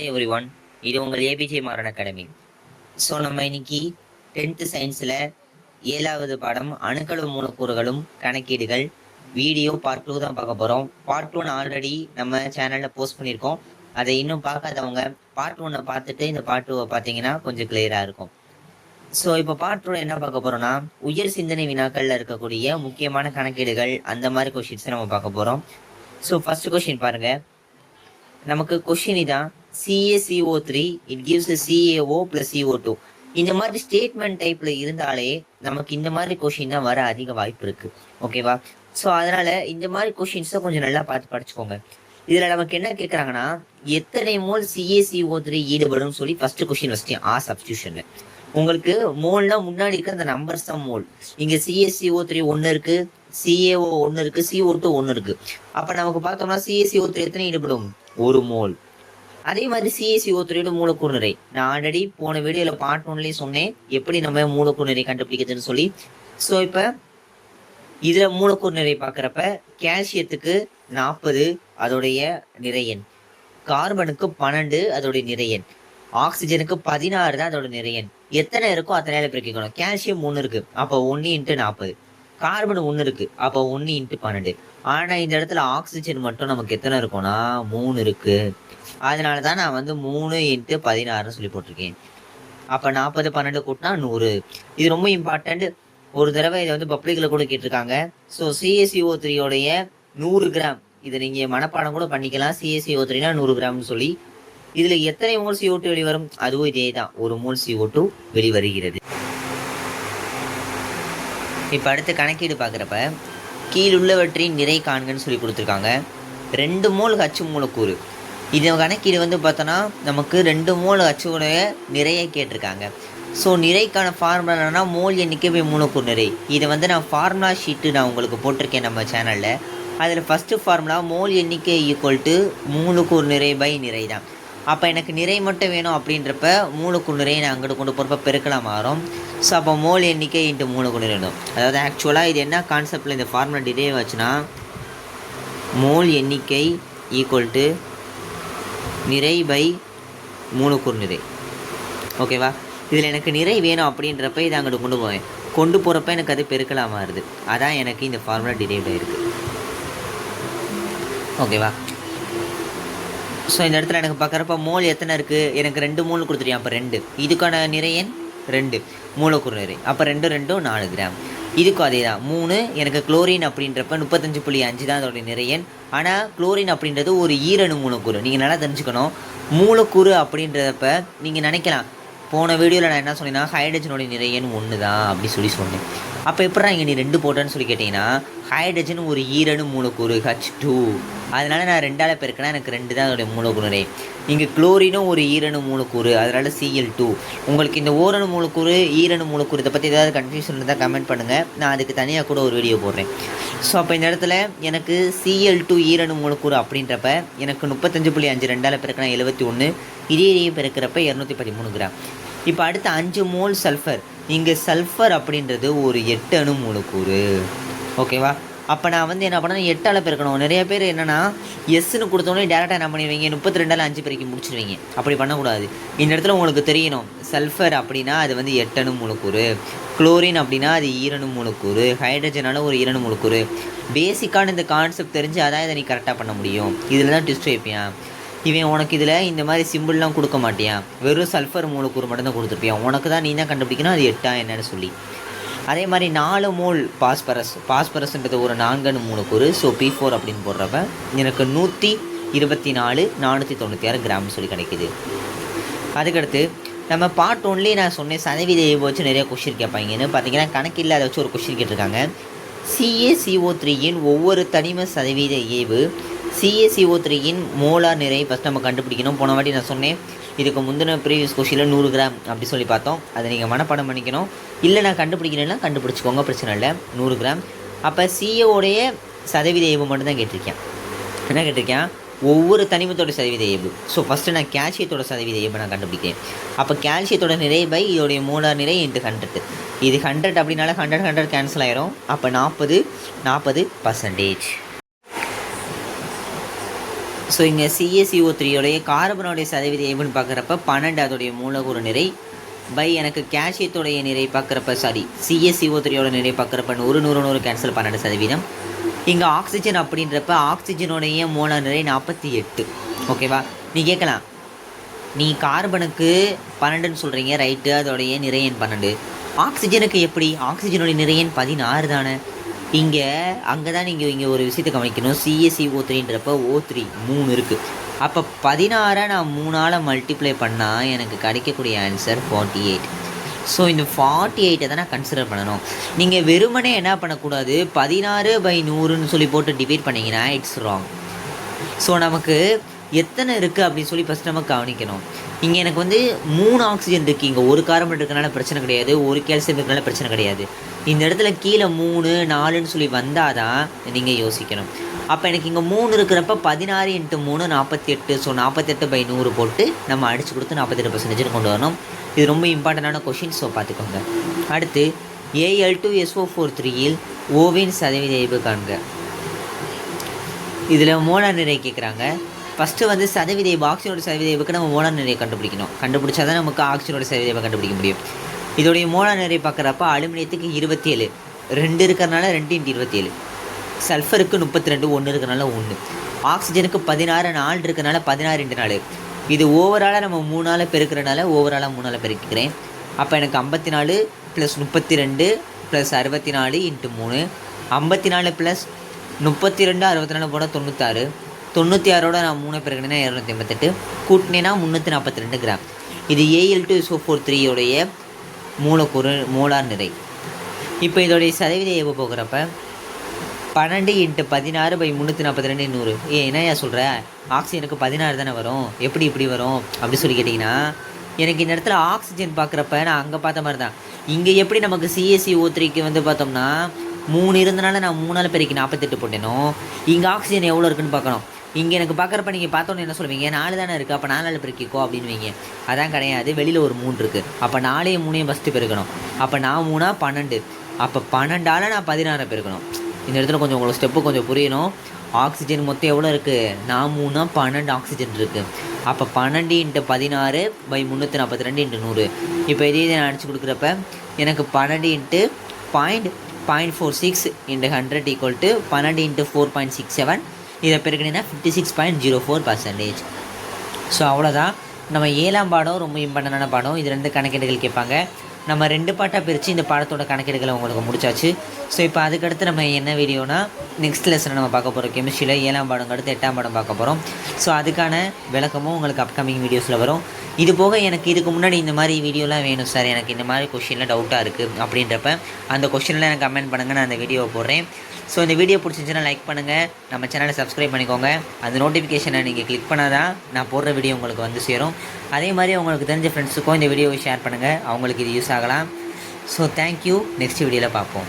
Hi every one, இது உங்கள் APJ Maran academy. So நம்ம இன்னைக்கு 10th சயின்ஸில் 7வது பாடம் அணுக்களு மூலக்கூறுகளும் கணக்கீடுகள் வீடியோ பார்ட் 2 தான் பார்க்க போகிறோம். பார்ட் 1 ஆல்ரெடி நம்ம சேனலில் போஸ்ட் பண்ணியிருக்கோம். அதை இன்னும் பார்க்காதவங்க பார்ட் 1 பார்த்துட்டு இந்த பார்ட் 2 பார்த்தீங்கன்னா கொஞ்சம் கிளியராக இருக்கும். ஸோ இப்போ பார்ட் 2 என்ன பார்க்க போகிறோம்னா, உயர் சிந்தனை வினாக்களில் இருக்கக்கூடிய முக்கியமான கணக்கீடுகள் அந்த மாதிரி கொஷின்ஸை நம்ம பார்க்க போகிறோம். ஸோ ஃபர்ஸ்ட் கொஷின் பாருங்கள். நமக்கு கொஷின் இதான், CaCO3 it gives CaO + CO2. இந்த மாதிரி ஸ்டேட்மெண்ட் டைப்ல இருந்தாலே நமக்கு இந்த மாதிரி கொஷின் தான் வர அதிக வாய்ப்பு இருக்கு. ஓகேவா? ஸோ அதனால இந்த மாதிரி கொஷின்ஸை கொஞ்சம் நல்லா பார்த்து படிச்சுக்கோங்க. இதுல நமக்கு என்ன கேட்கறாங்கன்னா, எத்தனை மோல் CaCO3 ஈடுபடும் சொல்லி ஃபர்ஸ்ட் கொஸ்டின் வச்சிட்டேன். சப்ஸ்டியூஷன்ல உங்களுக்கு மோல்னா முன்னாடி இருக்க அந்த நம்பர்ஸ் தான் மோல். இங்க CaCO3 1 இருக்கு, CaO 1 இருக்கு, CO2 1 இருக்கு. அப்ப நமக்கு பார்த்தோம்னா CaCO3 எத்தனை ஈடுபடும்? 1 மோல். அதே மாதிரி CaCO3 மூலக்கூறு நிறை நான் ஆல்ரெடி போன வீடியோல பார்ட் 1லயே சொன்னேன் எப்படி நம்ம மூலக்கூறு நிறை கண்டுபிடிக்கிறதுன்னு சொல்லி. ஸோ இப்ப இதுல மூலக்கூறு நிறை பார்க்குறப்ப கால்சியத்துக்கு 40 அதோடைய நிறையன், கார்பனுக்கு 12 அதோடைய நிறையன், ஆக்சிஜனுக்கு 16 தான் அதோட நிறையன். எத்தனை இருக்கோ அத்தனை பிரிக்கணும். கால்சியம் 1 இருக்கு, அப்போ 1 × 40. கார்பன் 1 இருக்கு, அப்போ 1 × 12. ஆனா இந்த இடத்துல ஆக்சிஜன் மட்டும் நமக்கு எத்தனை இருக்கும்னா 3 இருக்கு. அதனாலதான் நான் 3 × 16 சொல்லி போட்டிருக்கேன். அப்ப 40 12 கூட்டினா 100. இது ரொம்ப இம்பார்ட்டன்ட். ஒரு தடவை இதை பப்ளிக்ல கூட கேட்டிருக்காங்க. ஸோ CaCO3 100 கிராம், இதை நீங்க மனப்பாடம் கூட பண்ணிக்கலாம். CaCO3 100 கிராம்னு சொல்லி இதுல எத்தனை மோல் CO2 வெளிவரும்? அதுவும் இதே தான், 1 மோல் CO2 வெளிவருகிறது. இப்ப அடுத்த கணக்கீடு பாக்குறப்ப கீழுள்ளவற்றின் நிறை காண்கன்னு சொல்லி கொடுத்துருக்காங்க. 2 மோல் H மூலக்கூறு. இது கணக்கீடு பார்த்தோன்னா நமக்கு 2 மோல் H உடைய நிறைய கேட்டிருக்காங்க. ஸோ நிறைக்கான ஃபார்முலா என்னன்னா மோல் எண்ணிக்கை பை மூலக்கூறு நிறை. இதை நான் ஃபார்முலா ஷீட்டு நான் உங்களுக்கு போட்டிருக்கேன் நம்ம சேனலில். அதில் ஃபஸ்ட்டு ஃபார்முலா மோல் எண்ணிக்கை = மூலக்கூறு நிறை பை நிறை தான். அப்போ எனக்கு நிறை மட்டும் வேணும் அப்படின்றப்ப மூலக்கூறு நிறையை நான் அங்கிட்டு கொண்டு போகிறப்ப பெருக்கலாம் மாறும். ஸோ அப்போ மோல் எண்ணிக்கை × மூலக்கூறு நிறை வேணும். அதாவது ஆக்சுவலாக இது என்ன கான்செப்டில் இந்த ஃபார்முலா டிரைவ் ஆச்சுன்னா, மோல் எண்ணிக்கை = நிறை பை மூலக்கூறு நிறை. ஓகேவா? இதில் எனக்கு நிறை வேணும் அப்படின்றப்ப இதை அங்கிட்டு கொண்டு போகிறப்ப எனக்கு அது பெருக்கலாம் மாறுது. அதான் எனக்கு இந்த ஃபார்முலா டிரைவ் ஆகிருக்கு. ஓகேவா? ஸோ இந்த இடத்துல எனக்கு பார்க்குறப்ப மோல் எத்தனை இருக்குது? எனக்கு 2 மோல் கொடுத்துருக்கேன். அப்போ 2, இதுக்கான நிறையன் 2 மூலக்கூறு நிறை. அப்போ 2 2 4 கிராம். இதுக்கும் அதே தான் 3. எனக்கு குளோரின் அப்படின்றப்ப 35.5 தான் அதோடைய நிறையன். ஆனால் குளோரின் அப்படின்றது ஒரு ஈரணு மூலக்கூறு. நீங்கள் நல்லா தெரிஞ்சுக்கணும். மூலக்கூறு அப்படின்றப்ப நீங்கள் நினைக்கலாம், போன வீடியோவில் நான் என்ன சொன்னேன்னா ஹைட்ரஜனோட நிறையன் 1 தான் அப்படி சொன்னேன். அப்போ எப்படா இங்கே நீ 2 போட்டேன்னு சொல்லி கேட்டிங்கன்னா, ஹைட்ரஜன் ஒரு ஈரணு மூலக்கூறு H2, அதனால நான் 2ஆல் பெருக்கினா எனக்கு 2 தான் அதோடைய மூலக்கூறு நிறை. இங்கே குளோரினும் ஒரு ஈரணு மூலக்கூறு, அதனால Cl2. உங்களுக்கு இந்த ஓரணு மூலக்கூறு ஈரணு மூலக்கூறு இதை பற்றி ஏதாவது கன்ஃபியூஷன் இருந்தால் கமெண்ட் பண்ணுங்கள், நான் அதுக்கு தனியாக கூட ஒரு வீடியோ போடுறேன். ஸோ அப்போ இந்த இடத்துல எனக்கு Cl2 ஈரணு மூலக்கூறு அப்படின்றப்ப எனக்கு 35.5 2ஆல் பெருக்கினா 71, இதையும் பெருக்கிறப்ப 213 கிராம். இப்போ அடுத்த 5 மோல் சல்ஃபர். இங்கே சல்ஃபர் அப்படின்றது ஒரு 8 அணு மூலக்கூறு. ஓகேவா? அப்போ நான் என்ன பண்ணணும், 8ஆல் பெருக்கணும். நிறைய பேர் என்னென்னா எஸ்ன்னு கொடுத்தோன்னே டேரெக்டாக என்ன பண்ணிடுவீங்க, 32ஆல் 5 பெருக்கி முடிச்சிடுவீங்க. அப்படி பண்ணக்கூடாது. இந்த இடத்துல உங்களுக்கு தெரியணும், சல்ஃபர் அப்படின்னா அது 8 அணு மூலக்கூறு, குளோரின் அப்படின்னா அது ஈரணு மூலக்கூறு, ஹைட்ரஜனால ஒரு ஈரணு மூலக்கூறு. பேசிக்கான இந்த கான்செப்ட் தெரிஞ்சு அதான் இதை நீ கரெக்டாக பண்ண முடியும். இதில் தான் ட்விஸ்ட் வைப்பியான். இவன் உனக்கு இதில் இந்த மாதிரி சிம்பிள்லாம் கொடுக்க மாட்டியான், வெறும் சல்ஃபர் மூலக்கூறு மட்டும்தான் கொடுத்துருப்பியான். உனக்கு தான் நீ தான் கண்டுபிடிக்கணும் அது 8 என்னன்னு சொல்லி. அதே மாதிரி 4 மோல் பாஸ்பரஸ்ன்றது ஒரு 4 அணு மூலக்கூறு. ஸோ P4 அப்படின்னு போடுறப்ப எனக்கு 124 496 கிராம்னு சொல்லி கிடைக்கிது. அதுக்கடுத்து நம்ம பார்ட் 1லேயே நான் சொன்னேன் சதவீத ஏவு வச்சு நிறைய கொஷின் கேட்பாங்கன்னு. பார்த்தீங்கன்னா கணக்கில் அதை வச்சு ஒரு கொஷின் கேட்டிருக்காங்க. CaCO3 ஒவ்வொரு தனிம சதவீத ஏவு, CaCO3 மோலார் நிறை ஃபஸ்ட் நம்ம கண்டுபிடிக்கணும். போன வாட்டி நான் சொன்னேன், இதுக்கு முந்தின ப்ரீவியஸ் கொஷினில் 100 கிராம் அப்படி சொல்லி பார்த்தோம். அதை நீங்கள் மனப்பாடம் பண்ணிக்கணும். இல்லை நான் கண்டுபிடிக்கிறேன்னா கண்டுபிடிச்சிக்கோங்க, பிரச்சனை இல்லை. 100 கிராம். அப்போ CaOடைய சதவீத ஏவு மட்டும்தான் கேட்டிருக்கேன். என்ன கேட்டிருக்கேன்? ஒவ்வொரு தனிமத்தோட சதவீத ஏவு. ஸோ ஃபஸ்ட்டு நான் கால்சியத்தோட சதவீத ஏவு நான் கண்டுபிடிக்கிறேன். அப்போ கால்சியத்தோட நிறை பை இதோடைய மோலார் நிறை × 100. இது 100 அப்படின்னால 100 கேன்சல் ஆயிரும். அப்போ 40%. ஸோ இங்கே CaCO3யோடைய கார்பனோடைய சதவீதம் எப்படின்னு பார்க்குறப்ப 12 அதோடைய மூலக்கூறு நிறை பை எனக்கு கேல்சியத்தோடைய நிறை பார்க்குறப்ப CaCO3யோட நிறை பார்க்குறப்ப 100 கேன்சல் 12%. இங்கே ஆக்சிஜன் அப்படின்றப்ப ஆக்சிஜனோடைய மூல நிறை 48. ஓகேவா? நீ கேட்கலாம், நீ கார்பனுக்கு 12ன்னு சொல்கிறீங்க, ரைட்டு, அதோடைய நிறையன் 12. ஆக்சிஜனுக்கு எப்படி? ஆக்சிஜனுடைய நிறையன் 16 தானே. அங்கே தான் நீங்கள் இங்கே ஒரு விஷயத்தை கவனிக்கணும். CaCO3ன்றப்ப O3 3 இருக்குது. அப்போ 16 நான் 3ஆல் மல்டிப்ளை பண்ணால் எனக்கு கிடைக்கக்கூடிய ஆன்சர் 48. ஸோ இந்த 48 தான் நான் கன்சிடர் பண்ணணும். நீங்கள் வெறுமனே என்ன பண்ணக்கூடாது, 16/100ன்னு சொல்லி போட்டு டிவைட் பண்ணிங்கன்னா இட்ஸ் ராங். ஸோ நமக்கு எத்தனை இருக்குது அப்படின்னு சொல்லி ஃபஸ்ட் நம்ம கவனிக்கணும். இங்கே எனக்கு 3 ஆக்சிஜன் இருக்குது. இங்கே ஒரு கார்பன் இருக்கனால பிரச்சனை கிடையாது, ஒரு கேல்சியம் இருக்கனால பிரச்சனை கிடையாது. இந்த இடத்துல கீழே 3 4ன்னு சொல்லி வந்தால் தான் நீங்கள் யோசிக்கணும். அப்போ எனக்கு இங்கே 3 இருக்கிறப்ப 16 × 3 48. ஸோ 48/100 போட்டு நம்ம அடித்து கொடுத்து 48% கொண்டு வரணும். இது ரொம்ப இம்பார்ட்டண்டான கொஷின். ஸோ பார்த்துக்கோங்க. அடுத்து Al2SO4 ஓவின் சதவீத காண்க. இதில் மோலார் நிறை கேட்குறாங்க. ஃபஸ்ட்டு சதவீத ஆக்சிஜனோட சதவீதக்கு நம்ம மோலார் நிறையை கண்டுபிடிக்கணும். கண்டுபிடிச்சா தான் நமக்கு ஆக்சிஜனோட சதவீதம் கண்டுபிடிக்க முடியும். இதோடைய மோலார் நிறை பார்க்குறப்ப அலுமினியத்துக்கு 27, 2 இருக்கிறனால 2 × 27. சல்ஃபருக்கு 32, 1 இருக்கிறனால 1. ஆக்சிஜனுக்கு 16, 4 இருக்கிறனால 16 × 4. இது ஓவராலாக நம்ம 3ஆல் பெருக்கிறனால ஓவராலாக 3ஆல் பெருக்கிறேன். அப்போ எனக்கு 54 + 32 + 64 × 3. 54 + 32 64 போனால் 96. 96ஓட நான் 3 பெருக்கினேன்னா 288. கூட்டினேன்னா 342 கிராம். இது Al2SO4 மூலக்கூறு மோலார் நிறை. இப்போ இதோடைய சதவீதம் எப்போ போகிறப்ப 12 × 16/342 100. என்னையா சொல்கிற, ஆக்சிஜனுக்கு 16 தானே வரும், எப்படி இப்படி வரும் அப்படி சொல்லி கேட்டிங்கன்னா, எனக்கு இந்த இடத்துல ஆக்சிஜன் பார்க்குறப்ப நான் அங்கே பார்த்த மாதிரி தான். இங்கே எப்படி நமக்கு CaCO3க்கு பார்த்தோம்னா 3 இருந்தனால நான் 3ஆல் பெருக்கி 48 போட்டேனோ, இங்கே ஆக்சிஜன் எவ்வளோ இருக்குன்னு பார்க்கணும். இங்கே எனக்கு பார்க்குறப்ப நீங்கள் பார்த்தோன்னு என்ன சொல்லுவீங்க, 4 தானே இருக்குது, அப்போ 4ஆல் பெருக்கிக்கோ அப்படின்னு வைங்க. அதான் கிடையாது, வெளியில் ஒரு 3 இருக்குது. அப்போ 4 3 ஃபஸ்ட்டு பெருக்கணும். அப்போ நான் 3 12. அப்போ 12ஆல் நான் 16 பெருக்கணும். இந்த இடத்துல கொஞ்சம் உங்களுக்கு ஸ்டெப்பு கொஞ்சம் புரியணும். ஆக்சிஜன் மொத்தம் எவ்வளோ இருக்குது, நான் 3 12 ஆக்சிஜன் இருக்குது. அப்போ 12 × 16/342 × 100. இப்போ இதே நான் அடிச்சு கொடுக்குறப்ப எனக்கு 12 × 0.46 × 100 = 12 × 4.67. இதை பெருக்கினீங்கன்னா 56.04%. ஸோ அவ்வளோதான். நம்ம 7ஆம் பாடம் ரொம்ப இம்பார்ட்டண்டான பாடம். இது 2 கணக்கீடுகள் கேட்பாங்க. நம்ம 2 பாட்டாக பிரித்து இந்த பாடத்தோட கணக்கீடுகளை உங்களுக்கு முடிச்சாச்சு. ஸோ இப்போ அதுக்கடுத்து நம்ம என்ன வீடியோனா நெக்ஸ்ட் லெசனை நம்ம பார்க்க போகிறோம். கெமிஸ்ட்ரியில் 7ஆம் பாடம் அடுத்து 8ஆம் பாடம் பார்க்க போகிறோம். ஸோ அதுக்கான விளக்கமும் உங்களுக்கு அப்கமிங் வீடியோஸில் வரும். இது போக எனக்கு இதுக்கு முன்னாடி இந்த மாதிரி வீடியோலாம் வேணும் சார், எனக்கு இந்த மாதிரி கொஷினில் டவுட்டாக இருக்குது அப்படின்றப்ப அந்த கொஷினில் எனக்கு கமெண்ட் பண்ணுங்கள், நான் அந்த வீடியோவை போடுறேன். ஸோ இந்த வீடியோ பிடிச்சிருந்துச்சுன்னா லைக் பண்ணுங்கள், நம்ம சேனலை சப்ஸ்கிரைப் பண்ணிக்கோங்க. அந்த நோட்டிஃபிகேஷனை நீங்கள் கிளிக் பண்ணால் தான் நான் போடுற வீடியோ உங்களுக்கு சேரும். அதே மாதிரி உங்களுக்கு தெரிஞ்ச ஃப்ரெண்ட்ஸுக்கும் இந்த வீடியோவை ஷேர் பண்ணுங்கள், அவங்களுக்கு இது யூஸ் ஆகலாம். So thank you. நெக்ஸ்ட் வீடியோவில் பார்ப்போம்.